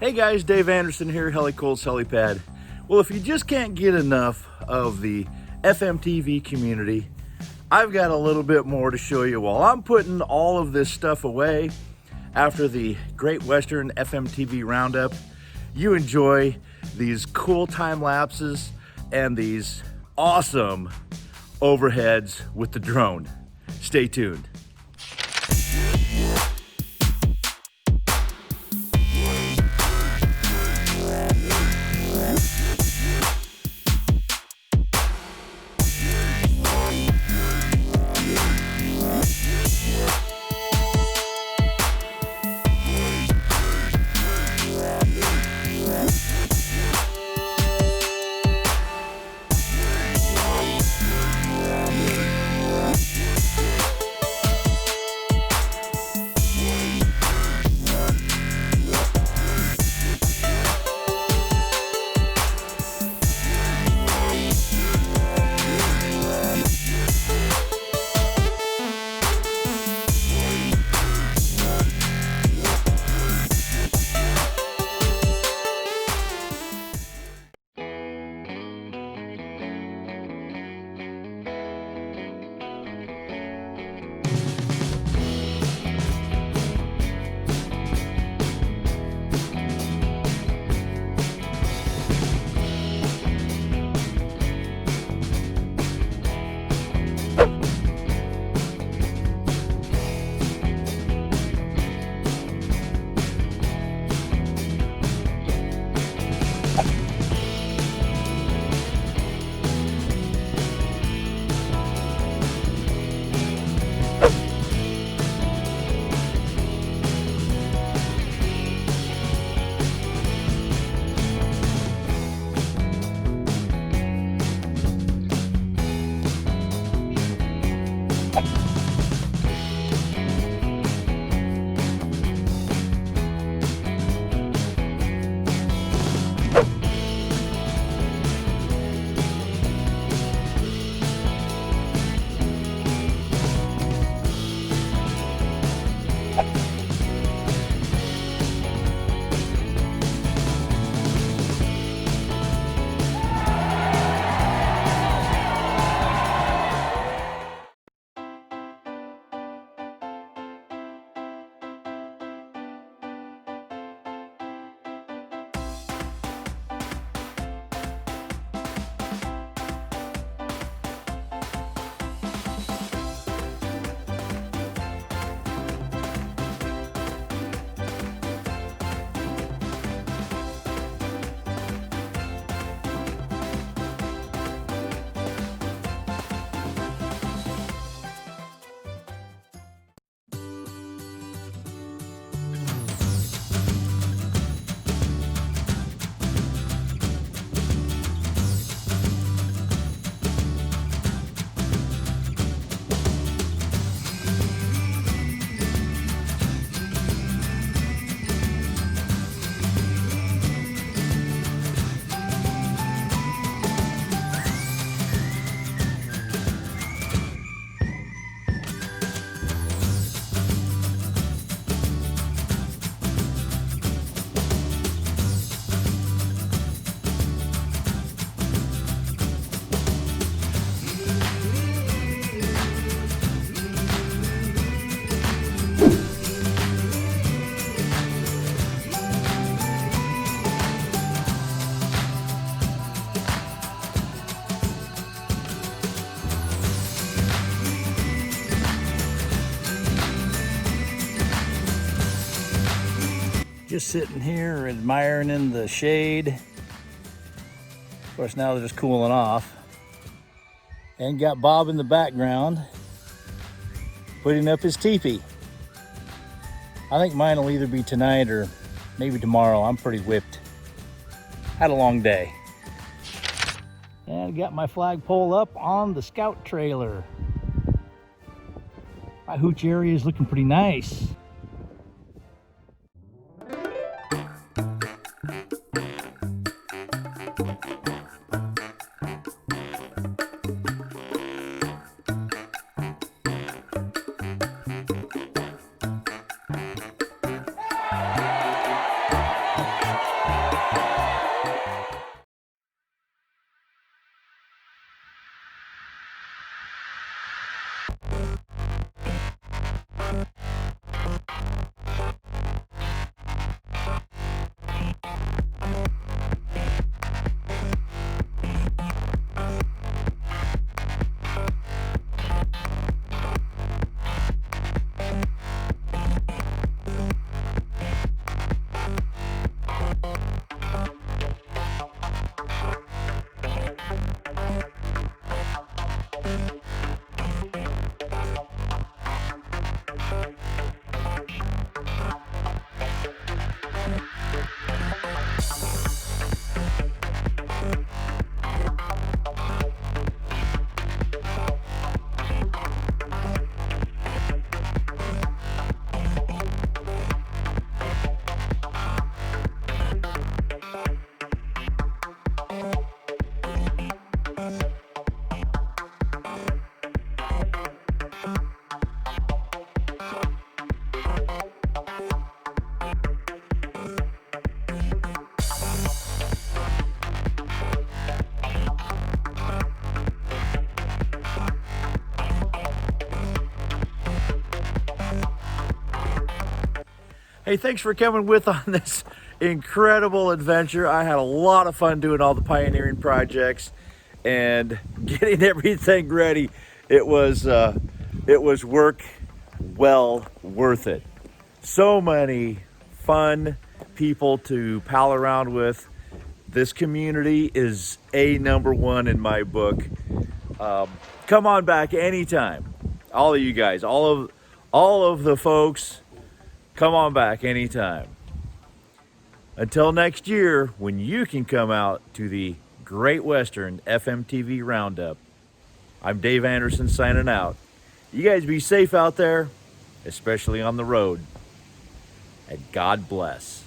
Hey guys, Dave Anderson here, Helicool's Helipad. Well, if you just can't get enough of the FMTV community, I've got a little bit more to show you. While I'm putting all of this stuff away after the Great Western FMTV Roundup, you enjoy these cool time lapses and these awesome overheads with the drone. Stay tuned. Just sitting here admiring in the shade. Of course, now they're just cooling off. And got Bob in the background putting up his teepee. I think mine will either be tonight or maybe tomorrow. I'm pretty whipped. Had a long day. And got my flagpole up on the scout trailer. My hooch area is looking pretty nice. Hey, thanks for coming with on this incredible adventure. I had a lot of fun doing all the pioneering projects and getting everything ready. It was work well worth it. So many fun people to pal around with. This community is number one in my book. Come on back anytime. All of you guys, all of the folks, come on back anytime. Until next year, when you can come out to the Great Western FMTV Roundup. I'm Dave Anderson signing out. You guys be safe out there, especially on the road. And God bless.